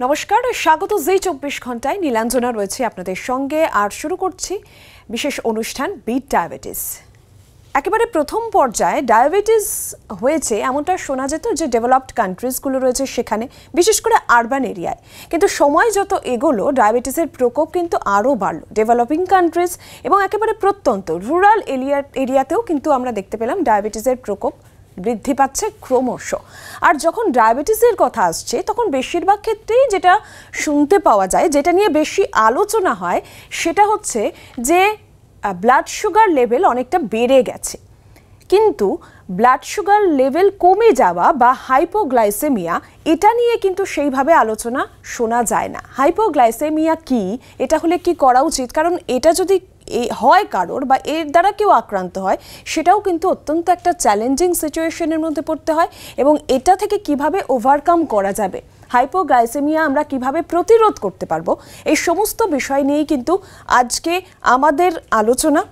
নমস্কার, স্বাগত জি24 ঘন্টায়। নীলাঞ্জনা রয়েছে আপনাদের সঙ্গে আর শুরু করছি বিশেষ অনুষ্ঠান বিট ডায়াবেটিস। একেবারে প্রথম পর্যায়ে ডায়াবেটিস হয়েছে এমনটা শোনা যেত যে ডেভেলপড কান্ট্রিজগুলো রয়েছে সেখানে, বিশেষ করে আরবান এরিয়ায়। কিন্তু সময় যত এগোলো ডায়াবেটিসের প্রকোপ কিন্তু আরও বাড়লো ডেভেলপিং কান্ট্রিজ এবং একেবারে প্রত্যন্ত রুরাল এরিয়াতেও কিন্তু আমরা দেখতে পেলাম ডায়াবেটিসের প্রকোপ বৃদ্ধি পাচ্ছে ক্রমশ। আর যখন ডায়াবেটিসের কথা আসছে তখন বেশিরভাগ ক্ষেত্রেই যেটা শুনতে পাওয়া যায়, যেটা নিয়ে বেশি আলোচনা হয়, সেটা হচ্ছে যে ব্লাড সুগার লেভেল অনেকটা বেড়ে গেছে, কিন্তু ব্লাড সুগার লেভেল কমে যাওয়া বা হাইপোগ্লাইসেমিয়া এটা নিয়ে কিন্তু সেইভাবে আলোচনা শোনা যায় না। হাইপোগ্লাইসেমিয়া কি, এটা হলে কি করা উচিত, কারণ এটা যদি হয় কারোর বা এর দ্বারা কেউ আক্রান্ত হয় সেটাও কিন্তু অত্যন্ত একটা চ্যালেঞ্জিং সিচুয়েশনের মধ্যে পড়তে হয় এবং এটা থেকে কিভাবে ওভারকাম করা যাবে, হাইপোগ্লাইসেমিয়া আমরা কিভাবে প্রতিরোধ করতে পারবো, এই সমস্ত বিষয় নিয়েই কিন্তু আজকে আমাদের আলোচনা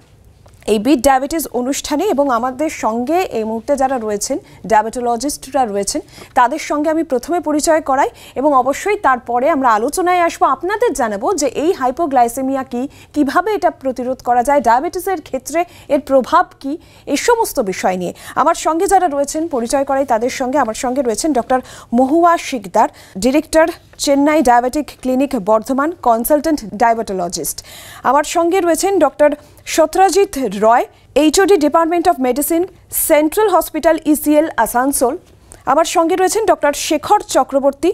এই বিট ডায়াবেটিস অনুষ্ঠানে। এবং আমাদের সঙ্গে এই মুহূর্তে যারা রয়েছেন ডায়াবেটোলজিস্টরা রয়েছেন তাদের সঙ্গে আমি প্রথমে পরিচয় করাই এবং অবশ্যই তারপরে আমরা আলোচনায় আসবো, আপনাদের জানাবো যে এই হাইপোগ্লাইসেমিয়া কি, কিভাবে এটা প্রতিরোধ করা যায়, ডায়াবেটিসের ক্ষেত্রে এর প্রভাব কি, এই সমস্ত বিষয় নিয়ে আমার সঙ্গে যারা রয়েছেন পরিচয় করাই তাদের সঙ্গে। আমার সঙ্গে রয়েছেন doctor Mahua Sikdar, director Chennai diabetic clinic Bardhaman, consultant diabetologist. আমার সঙ্গে রয়েছেন doctor Satyajit Roy, HOD department of medicine, central hospital ECL Asansol. আমার সঙ্গে রয়েছেন doctor Shekhar Chakraborty,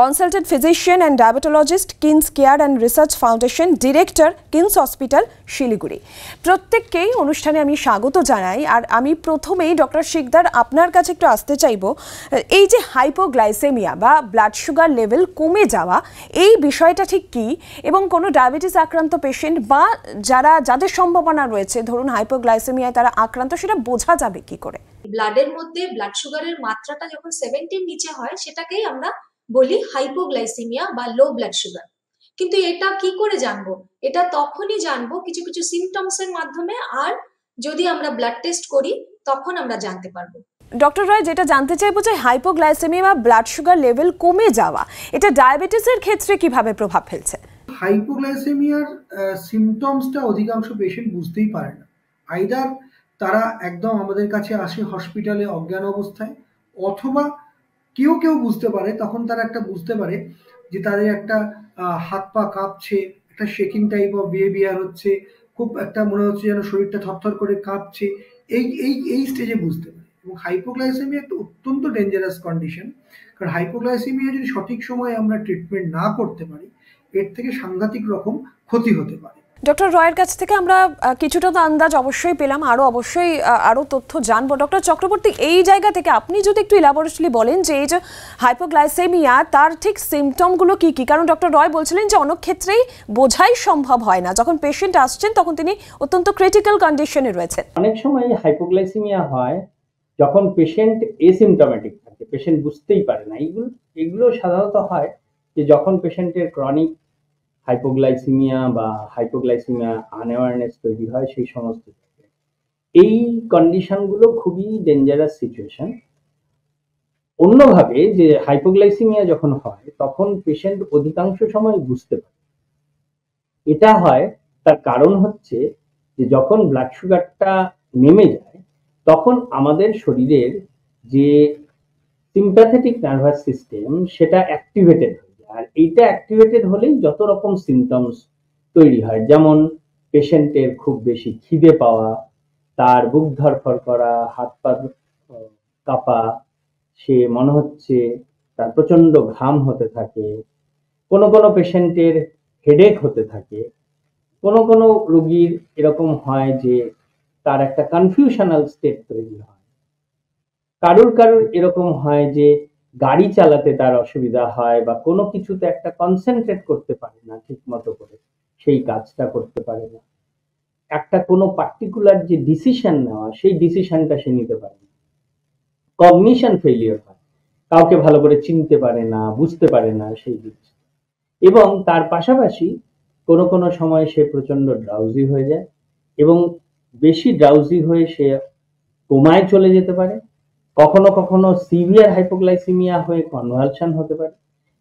consultant physician and diabetologist, Kins care and research foundation, director, Kins hospital, Siliguri. প্রত্যেককেই অনুষ্ঠানে আমি স্বাগত জানাই। আর আমি প্রথমেই ডক্টর শিকদার আপনার কাছে একটু আসতে চাইব, এই যে হাইপোগ্লাইসেমিয়া বা ব্লাড সুগার লেভেল কমে যাওয়া, এই বিষয়টা ঠিক কী এবং কোনো ডায়াবেটিস আক্রান্ত পেশেন্ট বা যাদের সম্ভাবনা রয়েছে ধরুন হাইপোগ্লাইসেমিয়ায় তারা আক্রান্ত, সেটা বোঝা যাবে কি করে? ব্লাডের মধ্যে ব্লাড সুগারের মাত্রাটা যখন 70 নিচে হয় সেটাকেই আমরা বলি হাইপোগ্লাইসেমিয়া বা লো ব্লাড সুগার। কিন্তু এটা কি করে জানবো? এটা তখনই জানবো কিছু কিছু সিমটমস এর মাধ্যমে, আর যদি আমরা ব্লাড টেস্ট করি তখন আমরা জানতে পারবো। ডক্টর রয়, যেটা জানতে চাইবো যে হাইপোগ্লাইসেমিয়া বা ব্লাড সুগার লেভেল কমে যাওয়া এটা ডায়াবেটিসের ক্ষেত্রে কিভাবে প্রভাব ফেলছে? হাইপোগ্লাইসেমিয়ার সিমটমসটা অধিকাংশ পেশেন্ট বুঝতেই পারে না। আইদার তারা একদম আমাদের কাছে আসে হসপিটালে অজ্ঞান অবস্থায়, অথবা কেউ কেউ বুঝতে পারে, তখন তারা একটা বুঝতে পারে যে তাদের একটা হাত পা কাঁপছে, একটা শেকিং টাইপ অফ বিহেভিয়ার হচ্ছে, খুব একটা মনে হচ্ছে যেন শরীরটা থরথর করে কাঁপছে, এই এই এই স্টেজে বুঝতে পারে। এবং হাইপোগ্লাইসেমিয়া একটা অত্যন্ত ডেঞ্জারাস কন্ডিশন, কারণ হাইপোগ্লাইসেমিয়া যদি সঠিক সময়ে আমরা ট্রিটমেন্ট না করতে পারি এর থেকে সাংঘাতিক রকম ক্ষতি হতে পারে। ডক্টর রয়ের কাছ থেকে আমরা কিছুটা তো আন্দাজ অবশ্যই পেলাম, আরও তথ্য জানবো। ডক্টর চক্রবর্তী, এই জায়গা থেকে আপনি যদি একটু ইলাবোরেটলি বলেন যে এই যে হাইপোগ্লাইসেমিয়া তার ঠিক সিমটমগুলো কি কি, কারণ ডক্টর রয় বলছিলেন যে অনেক ক্ষেত্রেই বোঝাই সম্ভব হয় না, যখন পেশেন্ট আসছেন তখন তিনি অত্যন্ত ক্রিটিক্যাল কন্ডিশনে রয়েছেন। অনেক সময় হাইপোগ্লাইসেমিয়া হয় যখন পেশেন্ট এসিমটমেটিক থাকে, পেশেন্ট বুঝতেই পারে না। এগুলো সাধারণত হয় যে যখন পেশেন্টের ক্রনিক হাইপোগ্লাইসেমিয়া বা হাইপোগ্লাইসেমিয়া আনঅ্যাওয়ারনেস তৈরি হয়, সেই সমস্ত এই কন্ডিশনগুলো খুবই ডেঞ্জারাস সিচুয়েশন। অন্যভাবে যে হাইপোগ্লাইসেমিয়া যখন হয় তখন পেশেন্ট অধিকাংশ সময় বুঝতে পারে। এটা হয় তার কারণ হচ্ছে যে যখন ব্লাড সুগারটা নেমে যায় তখন আমাদের শরীরের যে সিম্প্যাথেটিক নার্ভাস সিস্টেম সেটা অ্যাক্টিভেটেড হয়ে যায়, আর এইটা অ্যাক্টিভেটেড হলেই যত রকম সিমটমস তৈরি হয়, যেমন পেশেন্টের খুব বেশি খিদে পাওয়া, তার বুক ধড়ফড় করা, হাত পা কাঁপা, সে মনে হচ্ছে তার প্রচন্ড ঘাম হতে থাকে, কোনো কোনো পেশেন্টের হেডেক হতে থাকে, কোনো কোনো রোগীর এরকম হয় যে তার একটা কনফিউশনাল স্টেট তৈরি হয়, কারুর এরকম হয় যে গাড়ি চালাতে তার অসুবিধা হয় বা কোনো কিছুতে একটা কনসেন্ট্রেট করতে পারে না ঠিক মতো করে, সেই কাজটা করতে পারে না, একটা কোনো পার্টিকুলার যে ডিসিশন নেওয়া সেই ডিসিশনটা সে নিতে পারে না, কগনিশন ফেলিয়ার হয়, কাউকে ভালো করে চিনতে পারে না, বুঝতে পারে না সেই জিনিস। এবং তার পাশাপাশি কোনো কোনো সময় সে প্রচন্ড ড্রাউজি হয়ে যায় এবং বেশি ড্রাউজি হয়ে সে কোমায় চলে যেতে পারে, কখনো কখনো সিভিয়ার হাইপোগ্লাইসেমিয়া হয়ে কনভালশন হতে পারে।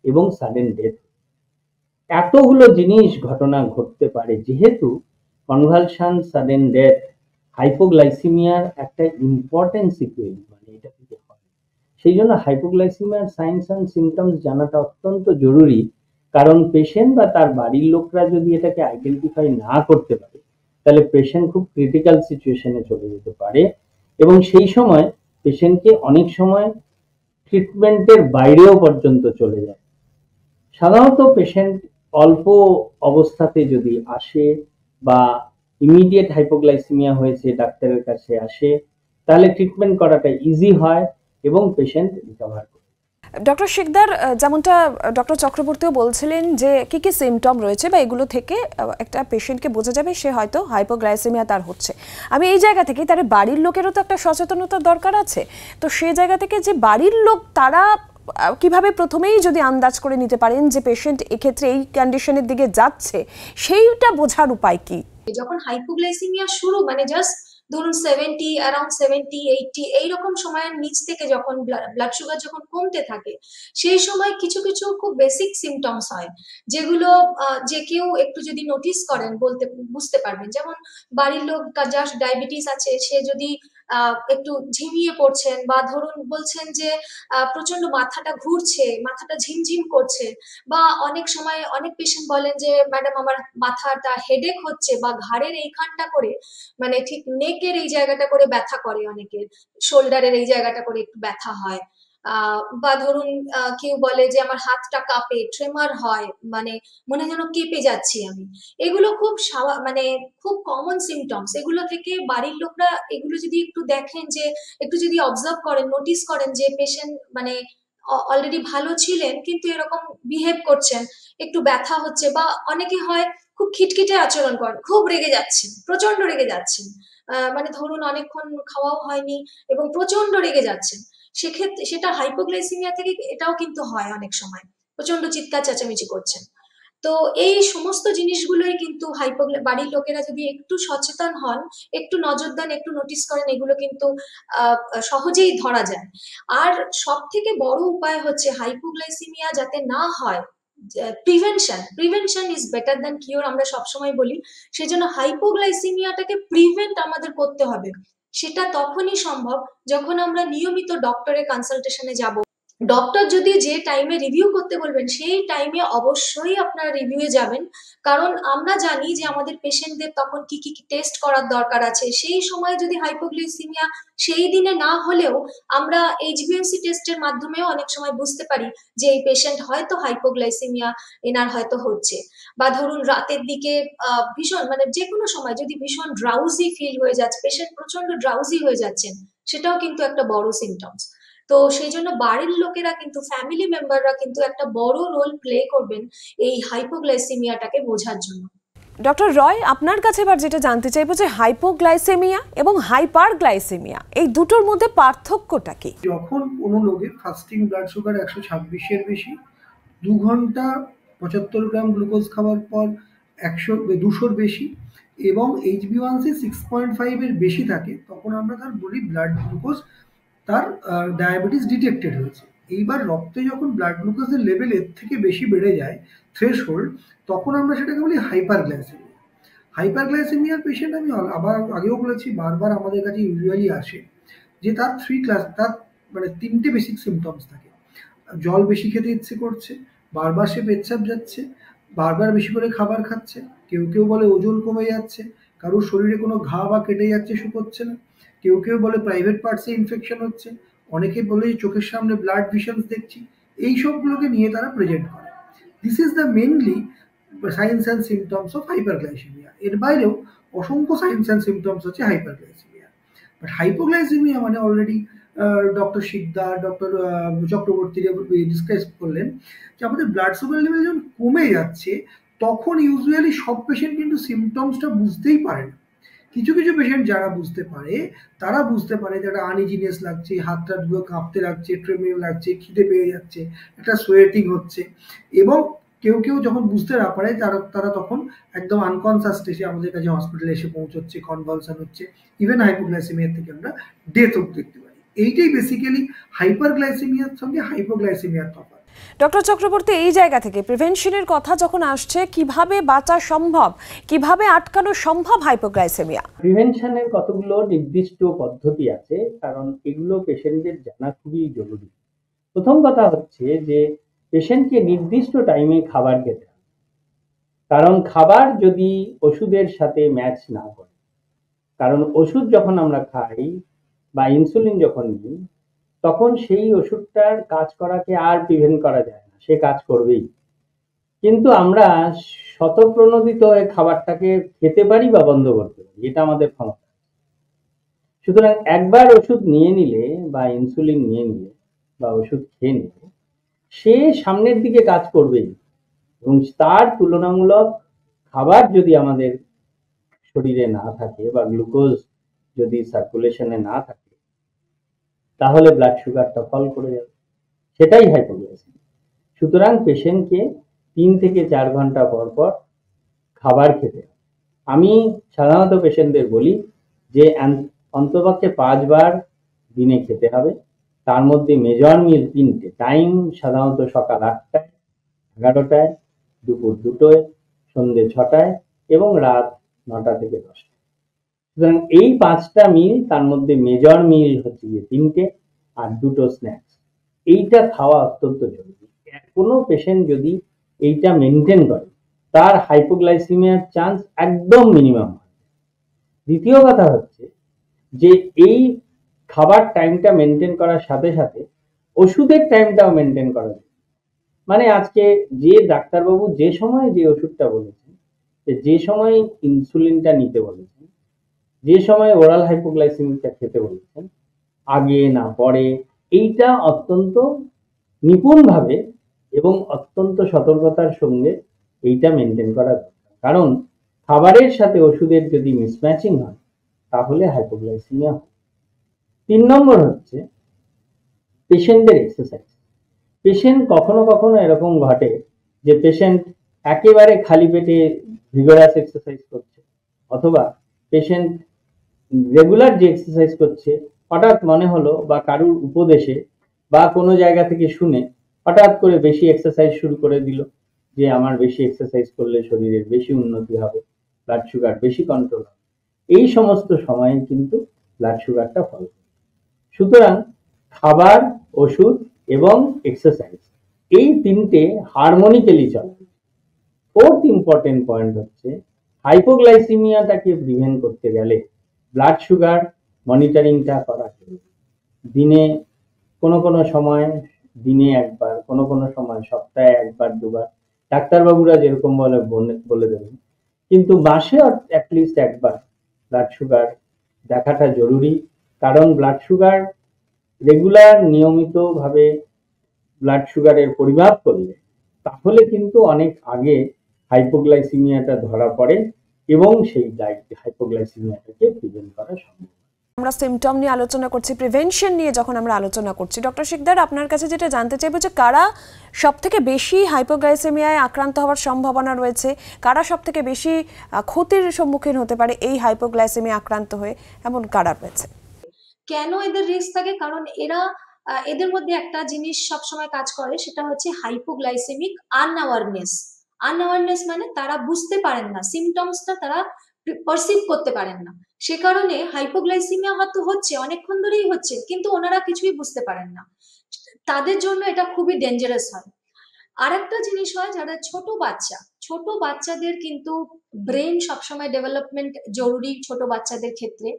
এবং সাডেন ডেথ। এতগুলো জিনিস ঘটনা ঘটতে পারে, যেহেতু কনভালশন, সাডেন ডেথ, হাইপোগ্লাইসিমিয়ার একটা ইম্পর্টেন্ট সিকুয়েন্স, মানে এটা থেকে হয়। সেই জন্য হাইপোগ্লাইসিমিয়ার সাইনস অ্যান্ড সিমটমস জানাটা অত্যন্ত জরুরি, কারণ পেশেন্ট বা তার বাড়ির লোকরা যদি এটাকে আইডেন্টিফাই না করতে পারে, তাহলে পেশেন্ট খুব ক্রিটিক্যাল সিচুয়েশনে চলে যেতে পারে, এবং সেই সময় পেশেন্টকে অনেক সময় ট্রিটমেন্টের বাইরেও পর্যন্ত চলে যায়। সাধারণত পেশেন্ট অল্প অবস্থাতে যদি আসে বা ইমিডিয়েট হাইপোগ্লাইসিমিয়া হয়েছে ডাক্তারের কাছে আসে, তাহলে ট্রিটমেন্ট করাটা ইজি হয় এবং পেশেন্ট রিকভার করে। ডক্টর শিকদার, যেমনটা ডক্টর চক্রবর্তীও বলছিলেন যে কি কি সিমটম রয়েছে বা এগুলো থেকে একটা পেশেন্টকে বোঝা যাবে সে হয়তো হাইপোগ্লাইসেমিয়া তার হচ্ছে। আমি এই জায়গা থেকে তার বাড়ির লোকেরও তো একটা সচেতনতার দরকার আছে, তো সেই জায়গা থেকে যে বাড়ির লোক তারা কিভাবে প্রথমেই যদি আন্দাজ করে নিতে পারেন যে পেশেন্ট এক্ষেত্রে এই কন্ডিশনের দিকে যাচ্ছে, সেইটা বোঝার উপায় কি? যখন হাইপোগ্লাইসিমিয়া শুরু, মানে জাস্ট ধরুন 70, অ্যারাউন্ড 70, 80 এইরকম সময়ের নিচ থেকে যখন ব্লাড সুগার যখন কমতে থাকে, সেই সময় কিছু কিছু খুব বেসিক সিমটমস হয়, যেগুলো যে কেউ একটু যদি নোটিস করেন বুঝতে পারবেন। যেমন বাড়ির লোক যার ডায়াবেটিস আছে, সে যদি একটু ঝিমিয়ে পড়ছেন, বা ধরুন বলছেন যে প্রচন্ড মাথাটা ঘুরছে, মাথাটা ঝিমঝিম করছে, বা অনেক সময় অনেক পেশেন্ট বলেন যে ম্যাডাম আমার মাথাটা হেডেক হচ্ছে, বা ঘাড়ের এইখানটা করে, মানে ঠিক নেকের এই জায়গাটা করে ব্যথা করে, অনেকের শোল্ডারের এই জায়গাটা করে একটু ব্যথা হয়, বা ধরুন কেউ বলে যে আমার হাতটা কাঁপে, ট্রেমার হয়, মানে মনে যেন কেঁপে যাচ্ছি আমি। এগুলো খুব মানে খুব কমন সিমটমস। এগুলো থেকে বাড়ির লোকরা এগুলো যদি একটু দেখেন, যে একটু যদি অবজার্ভ করেন, নোটিস করেন যে পেশেন্ট মানে অলরেডি ভালো ছিলেন কিন্তু এরকম বিহেভ করছেন, একটু ব্যথা হচ্ছে, বা অনেকে হয় খুব খিটখিটে আচরণ করেন, খুব রেগে যাচ্ছেন, প্রচন্ড রেগে যাচ্ছেন, মানে ধরুন অনেকক্ষণ খাওয়াও হয়নি এবং প্রচন্ড রেগে যাচ্ছেন, সেক্ষেত্রে সেটা হাইপোগ্লাইসিমিয়া থেকে এটাও কিন্তু হয়, অনেক সময় প্রচন্ড চিৎকার চেঁচামেচি করছেন। তো এই সমস্ত জিনিসগুলোই কিন্তু বাড়ির লোকেরা যদি একটু সচেতন হন, একটু নজর দেন, একটু নোটিস করেন, এগুলো কিন্তু সহজেই ধরা যায়। আর সব থেকে বড় উপায় হচ্ছে হাইপোগ্লাইসিমিয়া যাতে না হয়, prevention is better than cure, আমরা সবসময় বলি। সেজন্য হাইপোগ্লাইসিমিয়াটাকে প্রিভেন্ট আমাদের করতে হবে। সেটা তখনই সম্ভব যখন আমরা নিয়মিত ডক্টরের কনসালটেশনে যাব। ডক্টর যদি যে টাইমে রিভিউ করতে বলবেন, সেই টাইমে অবশ্যই আপনারা রিভিউয়ে যাবেন, কারণ আমরা জানি যে আমাদের পেশেন্টদের তখন কি কি টেস্ট করার দরকার আছে। সেই সময় যদি হাইপোগ্লাইসিমিয়া সেই দিনে না হলেও আমরা HbA1c টেস্টের মাধ্যমেও অনেক সময় বুঝতে পারি যে এই পেশেন্ট হয়তো হাইপোগ্লাইসিমিয়া এনার হয়তো হচ্ছে। বা ধরুন রাতের দিকে ভীষণ, মানে যে কোনো সময় যদি ভীষণ ড্রাউজি ফিল হয়ে যাচ্ছে, পেশেন্ট প্রচন্ড ড্রাউজি হয়ে যাচ্ছেন, সেটাও কিন্তু একটা বড় সিমটমস। তো সেই জন্য বাড়ির লোকেরা কিন্তু, ফ্যামিলি মেম্বাররা কিন্তু একটা বড় রোল প্লে করবেন এই হাইপোগ্লাইসিমিয়াটাকে বোঝার জন্য। ডক্টর রয়, আপনার কাছে এবার যেটা জানতে চাইবো যে হাইপোগ্লাইসেমিয়া এবং হাইপারগ্লাইসেমিয়া এই দুটোর মধ্যে পার্থক্যটা কি? যখন কোনো লোকের ফাস্টিং ব্লাড সুগার 126-এর বেশি, 2 ঘন্টা 75 গ্রাম গ্লুকোজ খাওয়ার পর 200-র বেশি এবং HbA1c 6.5-এর বেশি থাকে, তখন আমরা তার বলি ব্লাড গ্লুকোজ, তার ডায়াবেটিস ডিটেক্টেড হয়েছে। এইবার রক্তে যখন ব্লাড গ্লুকোজের লেভেল এর থেকে বেশি বেড়ে যায়, থ্রেশহোল্ড, তখন আমরা সেটাকে বলি হাইপারগ্লাইসেমিয়া। হাইপারগ্লাইসেমিয়ার পেশেন্ট, আমি আবার আগেও বলেছি, বারবার আমাদের কাছে ইউজুয়ালি আসে যে তার তার মানে 3টে বেসিক সিমটমস থাকে। জল বেশি খেতে ইচ্ছে করছে, বারবার সে পেচ্ছাপ যাচ্ছে, বারবার বেশি করে খাবার খাচ্ছে, কেউ কেউ বলে ওজন কমে যাচ্ছে, কারোর শরীরে কোনো ঘা বা কেটে যাচ্ছে, শুকোচ্ছে না, কেউ কেউ বলে প্রাইভেট পার্টসে ইনফেকশন হচ্ছে, অনেকে বলে চোখের সামনে ব্লাড ভিশনস দেখছি। এই সবগুলোকে নিয়ে তারা প্রেজেন্ট করে। This is the mainly signs and symptoms of hyperglycaemia. এর বাইরেও অসংখ্য সাইন্স অ্যান্ড সিমটমস হচ্ছে হাইপারগ্লাইসেমিয়া। বাট হাইপোগ্লাইসেমিয়া মানে already doctor Sikdar, doctor Chakraborty discuss করলেন যে আমাদের ব্লাড সুগার লেভেল যখন কমে যাচ্ছে, তখন ইউজুয়ালি সব পেশেন্ট কিন্তু সিমটমসটা বুঝতেই পারে না। কিছু কিছু পেশেন্ট যারা বুঝতে পারে, তারা বুঝতে পারে যে একটা আনইজিনেস লাগছে, হাতটা দুটো কাঁপতে লাগছে, ট্রেমিং লাগছে, খিদে পেয়ে যাচ্ছে, একটা সোয়েটিং হচ্ছে, এবং কেউ কেউ যখন বুঝতে না পারে তারা তখন একদম আনকনসাস স্টেজে আমাদের কাছে হসপিটালে এসে পৌঁছচ্ছে, কনভালশন হচ্ছে, ইভেন হাইপোগ্লাইসেমিয়া থেকে আমরা ডেথও দেখতে পারি। এইটাই বেসিক্যালি হাইপারগ্লাইসেমিয়ার সঙ্গে হাইপোগ্লাইসেমিয়ার তফাৎ। ডক্টর চক্রবর্তী, এই জায়গা থেকে প্রিভেনশনের কথা যখন আসছে, কিভাবে বাঁচা সম্ভব, কিভাবে আটকানো সম্ভব হাইপোগ্লাইসেমিয়া? প্রিভেনশনের কতগুলো নির্দিষ্ট পদ্ধতি আছে, কারণ এগুলো পেশেন্টদের জানা খুবই জরুরি। প্রথম কথা হচ্ছে যে পেশেন্টকে নির্দিষ্ট টাইমে খাবার খেতে হবে, কারণ খাবার যদি ওষুধের সাথে ম্যাচ না করে, কারণ ওষুধ যখন আমরা খাই বা ইনসুলিন যখন নিই, তখন সেই ওষুধটার কাজ করাকে আর প্রিভেন্ট করা যায় না, সে কাজ করবেই। কিন্তু আমরা স্বতঃপ্রণোদিত হয়ে খাবারটাকে খেতে পারি বা বন্ধ করতে পারি, এটা আমাদের ক্ষমতা। সুতরাং একবার ওষুধ নিয়ে নিলে বা ইনসুলিন নিয়ে নিলে বা ওষুধ খেয়ে নিলে সে সামনের দিকে কাজ করবেই, এবং তার তুলনামূলক খাবার যদি আমাদের শরীরে না থাকে বা গ্লুকোজ যদি সার্কুলেশনে না থাকে, তাহলে ব্লাড সুগারটা ফল করে যাবে, সেটাই হাইপোগ্লাইসেমিয়া। সুতরাং পেশেন্টকে 3 থেকে 4 ঘন্টা পর পর খাবার খেতে হবে। আমি সাধারণত পেশেন্টদের বলি যে অন্তপক্ষে 5 বার দিনে খেতে হবে, তার মধ্যে মেজর মিল 3টে, টাইম সাধারণত সকাল 8টায়, 11টায়, দুপুর 2টোয়, সন্ধ্যে 6টায় এবং রাত 9টা থেকে 10টা। সুতরাং এই 5টা মিল, তার মধ্যে মেজর মিল হচ্ছে 3টে আর 2টো স্ন্যাক্স, এইটা খাওয়া অত্যন্ত জরুরি। কোনো পেশেন্ট যদি এইটা মেনটেন করে, তার হাইপোগ্লাইসেমিয়ার চান্স একদম মিনিমাম হয়। দ্বিতীয় কথা হচ্ছে যে এই খাবার টাইমটা মেনটেন করার সাথে সাথে ওষুধের টাইমটাও মেনটেন করা যায়। মানে আজকে যে ডাক্তারবাবু যে সময় যে ওষুধটা বলেছেন, যে সময় ইনসুলিনটা নিতে বলেছেন, যে সময় ওরাল হাইপোগ্লাইসেমিকটা খেতে বলেছেন, আগে না পরে, এইটা অত্যন্ত নিপুণভাবে এবং অত্যন্ত সতর্কতার সঙ্গে এইটা মেনটেন করা দরকার। কারণ খাবারের সাথে ওষুধের যদি মিসম্যাচিং হয়, তাহলে হাইপোগ্লাইসেমিয়া হয়। 3 নম্বর হচ্ছে পেশেন্টদের এক্সারসাইজ। পেশেন্ট কখনো কখনো এরকম ঘটে যে পেশেন্ট একেবারে খালি পেটে ভিগোরাস এক্সারসাইজ করছে, অথবা পেশেন্ট রেগুলার যে এক্সারসাইজ করছে, হঠাৎ মনে হলো বা কারুর উপদেশে বা কোনো জায়গা থেকে শুনে হঠাৎ করে বেশি এক্সারসাইজ শুরু করে দিল, যে আমার বেশি এক্সারসাইজ করলে শরীরের বেশি উন্নতি হবে, ব্লাড সুগার বেশি কন্ট্রোল হবে। এই সমস্ত সময়ে কিন্তু ব্লাড সুগারটা ফল করে। সুতরাং খাবার, ওষুধ এবং এক্সারসাইজ, এই 3টে হারমোনিক্যালি চলে। 4th ইম্পর্টেন্ট পয়েন্ট হচ্ছে হাইপোগ্লাইসেমিয়াটাকে প্রিভেন্ট করতে গেলে ব্লাড সুগার মনিটরিংটা করা জরুরি। দিনে কোনো সময় দিনে একবার, কোনো সময় সপ্তাহে 1-2 বার, ডাক্তারবাবুরা যেরকম বলে দেবেন, কিন্তু মাসে অ্যাটলিস্ট একবার ব্লাড সুগার দেখাটা জরুরি। কারণ ব্লাড সুগার রেগুলার নিয়মিতভাবে ব্লাড সুগারের পরিমাপ করলে তাহলে কিন্তু অনেক আগে হাইপোগ্লাইসেমিয়াটা ধরা পড়ে এবং সেই হাইপোগ্লাইসেমিয়াটাকে প্রিভেন্ট করা সম্ভব। আমরা সিমটম নিয়ে আলোচনা করছি, প্রিভেনশন নিয়ে যখন আমরা আলোচনা করছি, ডক্টর শিকদার, আপনার কাছে যেটা জানতে চাইবো যে কারা সবথেকে বেশি হাইপোগ্লাইসেমিয়ায় আক্রান্ত হওয়ার সম্ভাবনা রয়েছে, কারা সবথেকে বেশি ক্ষতির সম্মুখীন হতে পারে এই হাইপোগ্লাইসেমিয়া আক্রান্ত হয়ে, এমন কারা রয়েছে? কেন এদের রিস্ক থাকে? কারণ এদের মধ্যে একটা জিনিস সবসময় কাজ করে, সেটা হচ্ছে হাইপোগ্লাইসেমিক আনঅ্যাওয়ারনেস। মানে তারা বুঝতে পারেন না, সিমটমসটা তারা পারসিভ করতে পারেন না। সে কারণে হাইপোগ্লাইসেমিয়া হয়তো হচ্ছে, অনেকক্ষণ ধরেই হচ্ছে, কিন্তু ওনারা কিছুই বুঝতে পারেন না। তাদের জন্য এটা খুবই ডেঞ্জারাস হয়। আরেকটা জিনিস হয়, যারা ছোট বাচ্চাদের কিন্তু ব্রেন সবসময় ডেভেলপমেন্ট জরুরি। ছোট বাচ্চাদের ক্ষেত্রে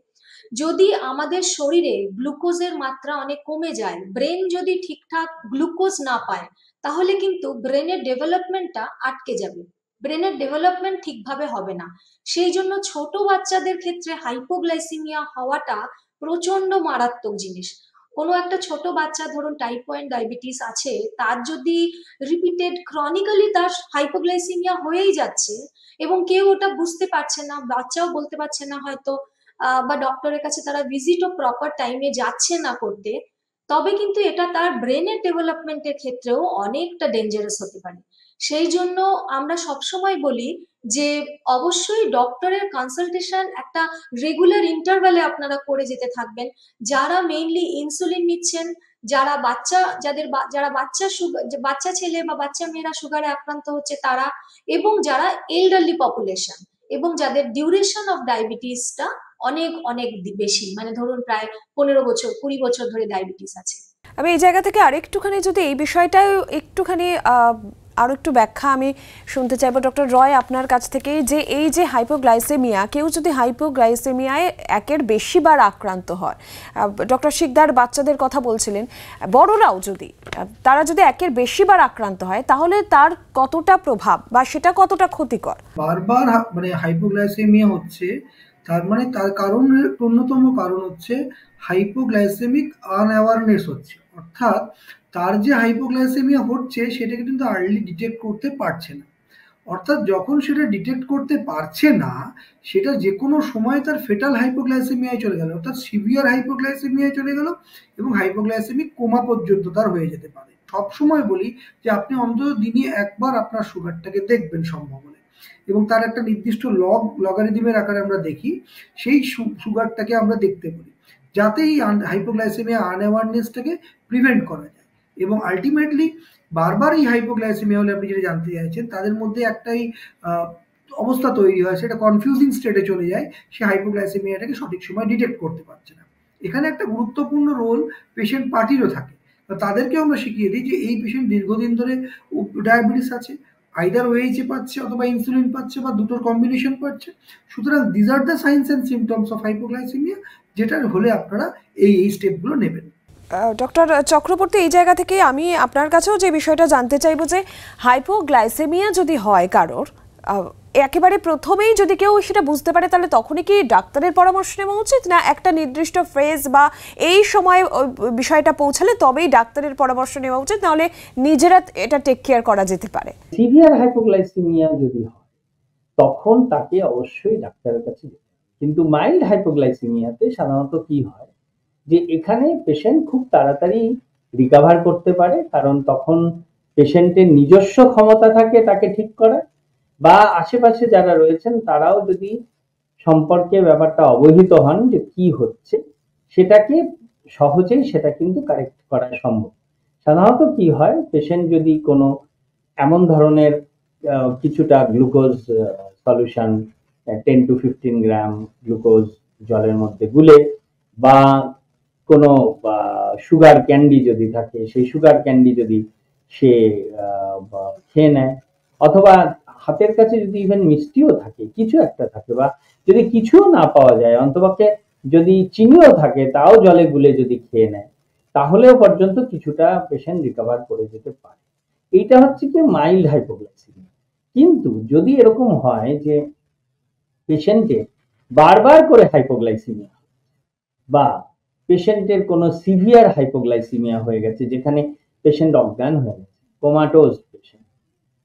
যদি আমাদের শরীরে গ্লুকোজের মাত্রা অনেক কমে যায়, ব্রেন যদি ঠিকঠাক গ্লুকোজ না পায়, তাহলে কিন্তু ব্রেনের ডেভেলপমেন্টটা আটকে যাবে, ব্রেনের ডেভেলপমেন্ট ঠিকভাবে হবে না। সেই জন্য ছোট বাচ্চাদের ক্ষেত্রে হাইপোগ্লাইসেমিয়া হওয়াটা প্রচন্ড মারাত্মক জিনিস। কোনো একটা ছোট বাচ্চা, ধরুন টাইপ 1 ডায়াবেটিস আছে, তার যদি রিপিটেড ক্রনিক্যালি তার হাইপোগ্লাইসেমিয়া হয়েই যাচ্ছে এবং কেউ ওটা বুঝতে পারছে না, বাচ্চাও বলতে পারছে না হয়তো, বা ডক্টরের কাছে তারা ভিজিটও প্রপার টাইমে যাচ্ছে না করতে, তবে কিন্তু এটা তার ব্রেনের ডেভেলপমেন্টের ক্ষেত্রেও অনেকটা ডেঞ্জারাস হতে পারে। সেই জন্য আমরা সবসময় বলি যে অবশ্যই ডক্টরের কনসালটেশন একটা রেগুলার ইন্টারভ্যালে আপনারা করে যেতে থাকবেন। যারা মেইনলি ইনসুলিন নিচ্ছেন যারা বাচ্চা ছেলে বা বাচ্চা মেয়েরা সুগারে আক্রান্ত হচ্ছে তারা, এবং যারা এল্ডারলি পপুলেশন, এবং যাদের ডিউরেশন অফ ডায়াবেটিসটা অনেক অনেক বেশি, মানে ধরুন প্রায় 15 বছর 20 বছর ধরে ডায়াবেটিস আছে। আমি এই জায়গা থেকে আরেকটুখানি যদি এই বিষয়টায় একটুখানি আরও একটু ব্যাখ্যা আমি শুনতে চাইবো ডক্টর রয় আপনার কাছ থেকে, যে এই যে হাইপোগ্লাইসেমিয়া, কেউ যদি হাইপোগ্লাইসেমিয়ায় একের বেশি বার আক্রান্ত হয়, ডক্টর শিকদার বাচ্চাদের কথা বলছিলেন, বড়রাও যদি তারা যদি একের বেশি বার আক্রান্ত হয় তাহলে তার কতটা প্রভাব বা সেটা কতটা ক্ষতিকর? বারবার মানে হাইপোগ্লাইসেমিয়া হচ্ছে, তার মানে তার কারণের অন্যতম কারণ হচ্ছে হাইপোগ্লাইসেমিক আনঅ্যাওয়ারনেস হচ্ছে, অর্থাৎ তার যে হাইপোগ্লাইসেমিয়া হচ্ছে সেটাকে কিন্তু আর্লি ডিটেক্ট করতে পারছে না। অর্থাৎ যখন সেটা ডিটেক্ট করতে পারছে না, সেটা যে কোনো সময় তার ফেটাল হাইপোগ্লাইসেমিয়ায় চলে গেল, অর্থাৎ সিভিয়ার হাইপোগ্লাইসেমিয়ায় চলে গেল এবং হাইপোগ্লাইসেমিক কোমা পর্যন্ত তার হয়ে যেতে পারে। সব সময় বলি যে আপনি অন্তত দিনে একবার আপনার সুগারটাকে দেখবেন সম্ভব হলে, এবং তার একটা নির্দিষ্ট লগারিদমের আকারে আমরা দেখি, সেই সুগারটাকে আমরা দেখতে বলি, যাতে এই হাইপোগ্লাইসেমিয়া আনঅ্যাওয়ারনেসটাকে প্রিভেন্ট করা যায়। এবং আলটিমেটলি বারবার এই হাইপোগ্লাইসেমিয়া হলে আপনি যেটা জানতে চাইছেন, তাদের মধ্যে একটাই অবস্থা তৈরি হয়, সেটা কনফিউজিং স্টেটে চলে যায়, সে হাইপোগ্লাইসেমিয়াটাকে সঠিক সময় ডিটেক্ট করতে পারছে না। এখানে একটা গুরুত্বপূর্ণ রোল পেশেন্ট পার্টিরও থাকে, তাদেরকেও আমরা শিখিয়ে দিই যে এই পেশেন্ট দীর্ঘদিন ধরে ডায়াবেটিস আছে, আইদার ওএইচএ পাচ্ছে অথবা ইনসুলিন পাচ্ছে বা দুটোর কম্বিনেশন পাচ্ছে। সুতরাং these are the science and symptoms of hypoglycaemia, যেটার হলে আপনারা এই স্টেপগুলো নেবেন। ডক্টর চক্রবর্তী, এই জায়গা থেকে আমি আপনার কাছেও যে বিষয়টা জানতে চাইবো যে হাইপোগ্লাইসেমিয়া যদি হয় কারোর, একেবারে প্রথমেই যদি কেউ সেটা বুঝতে পারে তাহলে তখনই কি ডাক্তারের পরামর্শ নেওয়া উচিত, না একটা নির্দিষ্ট ফেজ বা এই সময় বিষয়টা পৌঁছালে তবেই ডাক্তারের পরামর্শ নেওয়া উচিত, নাহলে নিজেরা এটা টেক কেয়ার করা যেতে পারে? সিভিয়ার হাইপোগ্লাইসেমিয়া যদি হয় তখন তাকে অবশ্যই ডাক্তারের কাছে যেতে হবে। কিন্তু মাইল্ড হাইপোগ্লাইসেমিয়াতে সাধারণত কি হয় যে এখানে পেশেন্ট খুব তাড়াতাড়ি রিকভার করতে পারে, কারণ তখন পেশেন্টের নিজস্ব ক্ষমতা থাকে তাকে ঠিক করার, বা আশেপাশে যারা রয়েছেন তারাও যদি সম্পর্কে ব্যাপারটা অবহিত হন যে কি হচ্ছে, সেটাকে সহজেই সেটা কিন্তু কারেক্ট করা সম্ভব। সাধারণত কি হয়, পেশেন্ট যদি কোনো এমন ধরনের কিছুটা glucose solution 10 to 15 gram glucose জলের মধ্যে গুলে, বা কোনো সুগার ক্যান্ডি যদি থাকে সেই সুগার ক্যান্ডি যদি সে খেয়ে নেয়, অথবা হাতের কাছে যদি ইভেন মিষ্টিও থাকে, কিছু একটা থাকে, বা যদি কিছুও না পাওয়া যায় অন্তপক্ষে যদি চিনিও থাকে তাও জলে গুলে যদি খেয়ে নেয়, তাহলেও পর্যন্ত কিছুটা পেশেন্ট রিকভার করে যেতে পারে। এইটা হচ্ছে কি মাইল্ড হাইপোগ্লাইসেমিয়া। কিন্তু যদি এরকম হয় যে পেশেন্টের বারবার করে হাইপোগ্লাইসেমিয়া বা পেশেন্টের কোনো সিভিয়ার হাইপোগ্লাইসেমিয়া হয়ে গেছে, যেখানে পেশেন্ট অজ্ঞান হয়ে গেছে, কোমাটোজ পেশেন্ট,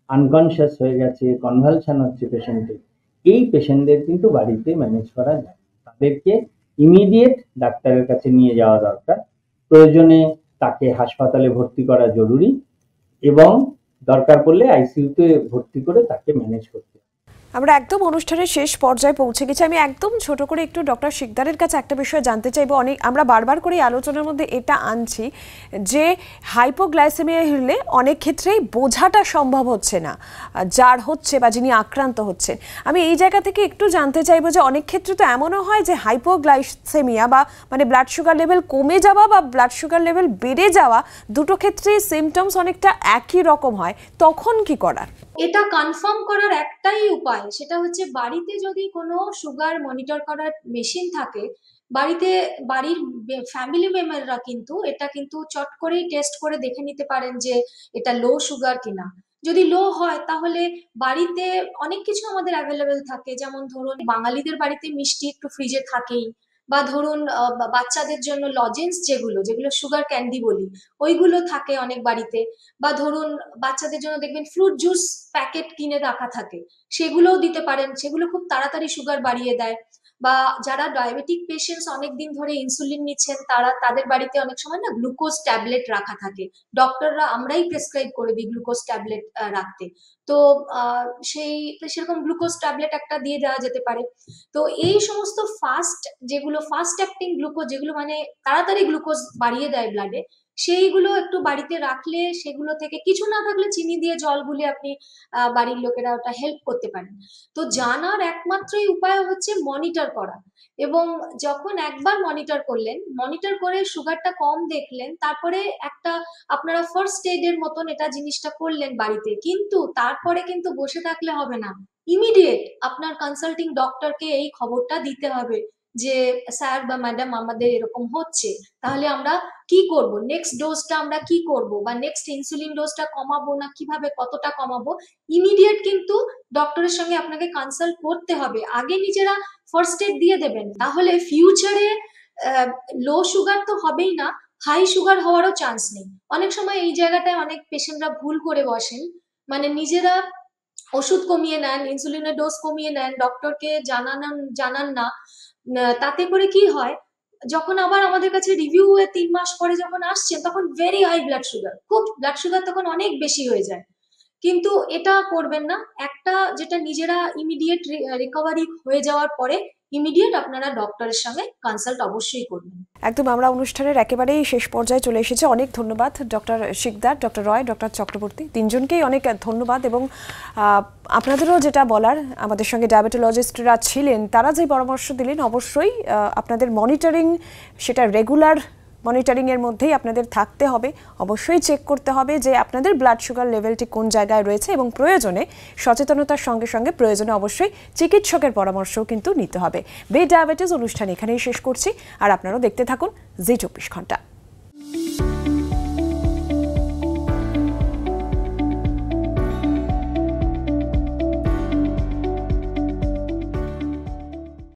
আনকনশিয়াস হয়ে গেছে, কনভালশন হচ্ছে পেশেন্টের, এই পেশেন্টদের কিন্তু বাড়িতে ম্যানেজ করা যায়, তাদেরকে ইমিডিয়েট ডাক্তারের কাছে নিয়ে যাওয়া দরকার, প্রয়োজনে তাকে হাসপাতালে ভর্তি করা জরুরি, এবং দরকার পড়লে আইসিইউতে ভর্তি করে তাকে ম্যানেজ করতে হবে। আমরা একদম অনুষ্ঠানের শেষ পর্যায়ে পৌঁছে গেছি। আমি একদম ছোট করে একটু ডক্টর শিকদারের কাছে একটা বিষয় জানতে চাইবো। আমরা বারবার করে আলোচনার মধ্যে এটা আনছি যে হাইপোগ্লাইসেমিয়া হলে অনেক ক্ষেত্রেই বোঝাটা সম্ভব হচ্ছে না যার হচ্ছে বা যিনি আক্রান্ত হচ্ছেন। আমি এই জায়গা থেকে একটু জানতে চাইবো যে অনেক ক্ষেত্রে তো এমনও হয় যে হাইপোগ্লাইসেমিয়া বা মানে ব্লাড সুগার লেভেল কমে যাওয়া বা ব্লাড সুগার লেভেল বেড়ে যাওয়া, দুটো ক্ষেত্রে সিমটমস অনেকটা একই রকম হয়, তখন কি করার? এটা কনফার্ম করার একটাই উপায়, সেটা হচ্ছে বাড়িতে যদি কোনো সুগার মনিটর করার মেশিন থাকে, বাড়ির ফ্যামিলি মেম্বাররা কিন্তু এটা কিন্তু চট করেই টেস্ট করে দেখে নিতে পারেন যে এটা লো সুগার কিনা। যদি লো হয় তাহলে বাড়িতে অনেক কিছু আমাদের অ্যাভেলেবেল থাকে, যেমন ধরুন বাঙালিদের বাড়িতে মিষ্টি একটু ফ্রিজে থাকেই, বা ধরুন বাচ্চাদের জন্য লজেন্স যেগুলো সুগার ক্যান্ডি বলি, ওইগুলো থাকে অনেক বাড়িতে, বা ধরুন বাচ্চাদের জন্য দেখবেন ফ্রুট জুস প্যাকেট কিনে রাখা থাকে, সেগুলোও দিতে পারেন, সেগুলো খুব তাড়াতাড়ি সুগার বাড়িয়ে দেয়। বা যারা ডায়াবেটিক পেশেন্টস অনেকদিন ধরে ইনসুলিন নিচ্ছেন, তাদের বাড়িতে অনেক সময় না গ্লুকোজ ট্যাবলেট রাখা থাকে, ডক্টররা আমরাই প্রেসক্রাইব করে দিই গ্লুকোজ ট্যাবলেট রাখতে, তো সেরকম গ্লুকোজ ট্যাবলেট একটা দিয়ে দেওয়া যেতে পারে। তো এই সমস্ত ফাস্ট অ্যাক্টিং গ্লুকোজ, যেগুলো মানে তাড়াতাড়ি গ্লুকোজ বাড়িয়ে দেয় ব্লাডে, সেইগুলো একটু বাড়িতে রাখলে সেগুলো থেকে কিছু না থাকলে চিনি দিয়ে জল গুলে আপনি বাড়ির লোকেরা ওটা হেল্প করতে পারেন। তো জানার একমাত্রই উপায় হচ্ছে মনিটর করা। এবং যখন একবার মনিটর করলেন, মনিটর করে সুগারটা কম দেখলেন, তারপরে একটা আপনারা ফার্স্ট এডের মতন এটা জিনিসটা করলেন বাড়িতে, কিন্তু তারপরে কিন্তু বসে থাকলে হবে না। ইমিডিয়েট আপনার কনসাল্টিং ডক্টরকে এই খবরটা দিতে হবে যে স্যার বা ম্যাডাম আমাদের এরকম হচ্ছে, তাহলে আমরা কি করব, নেক্সট ডোজটা আমরা কি করব, বা নেক্সট ইনসুলিন ডোজটা কমাবো না কিভাবে কতটা কমাবো। ইমিডিয়েট কিন্তু ডক্টরের সঙ্গে আপনাকে কনসাল্ট করতে হবে, আগে নিজেরা ফার্স্ট এড দিয়ে দেবেন, তাহলে ফিউচারে লো সুগার তো হবেই না, হাই সুগার হওয়ারও চান্স নেই। অনেক সময় এই জায়গাটায় অনেক পেশেন্টরা ভুল করে বসেন, মানে নিজেরা ওষুধ কমিয়ে নেন, ইনসুলিনের ডোজ কমিয়ে নেন, ডক্টরকে জানান না। তাতে করে কি হয়, যখন আবার আমাদের কাছে রিভিউ 3 মাস পরে যখন আসছেন, তখন ভেরি হাই ব্লাড সুগার, খুব ব্লাড সুগার তখন অনেক বেশি হয়ে যায়। কিন্তু এটা করবেন না, একটা যেটা নিজেরা ইমিডিয়েট রিকভারি হয়ে যাওয়ার পরে ইমিডিয়েট আপনারা ডক্টরের সঙ্গে কনসাল্ট অবশ্যই করবেন। একদম আমরা অনুষ্ঠানের একেবারেই শেষ পর্যায়ে চলে এসেছি। অনেক ধন্যবাদ ডক্টর শিকদার, ডক্টর রয়, ডক্টর চক্রবর্তী, তিনজনকেই অনেক ধন্যবাদ। এবং আপনাদেরও যেটা বলার, আমাদের সঙ্গে ডায়াবেটোলজিস্টরা ছিলেন, তারা যে পরামর্শ দিলেন, অবশ্যই আপনাদের মনিটরিং সেটা রেগুলার মনিটরিংয়ের মধ্যেই আপনাদের থাকতে হবে। অবশ্যই চেক করতে হবে যে আপনাদের ব্লাড সুগার লেভেলটি কোন জায়গায় রয়েছে, এবং প্রয়োজনে সচেতনতার সঙ্গে সঙ্গে প্রয়োজনে অবশ্যই চিকিৎসকের পরামর্শও কিন্তু নিতে হবে। বে ডায়াবেটিস অনুষ্ঠান এখানেই শেষ করছি, আর আপনারাও দেখতে থাকুন জি 24 ঘন্টা।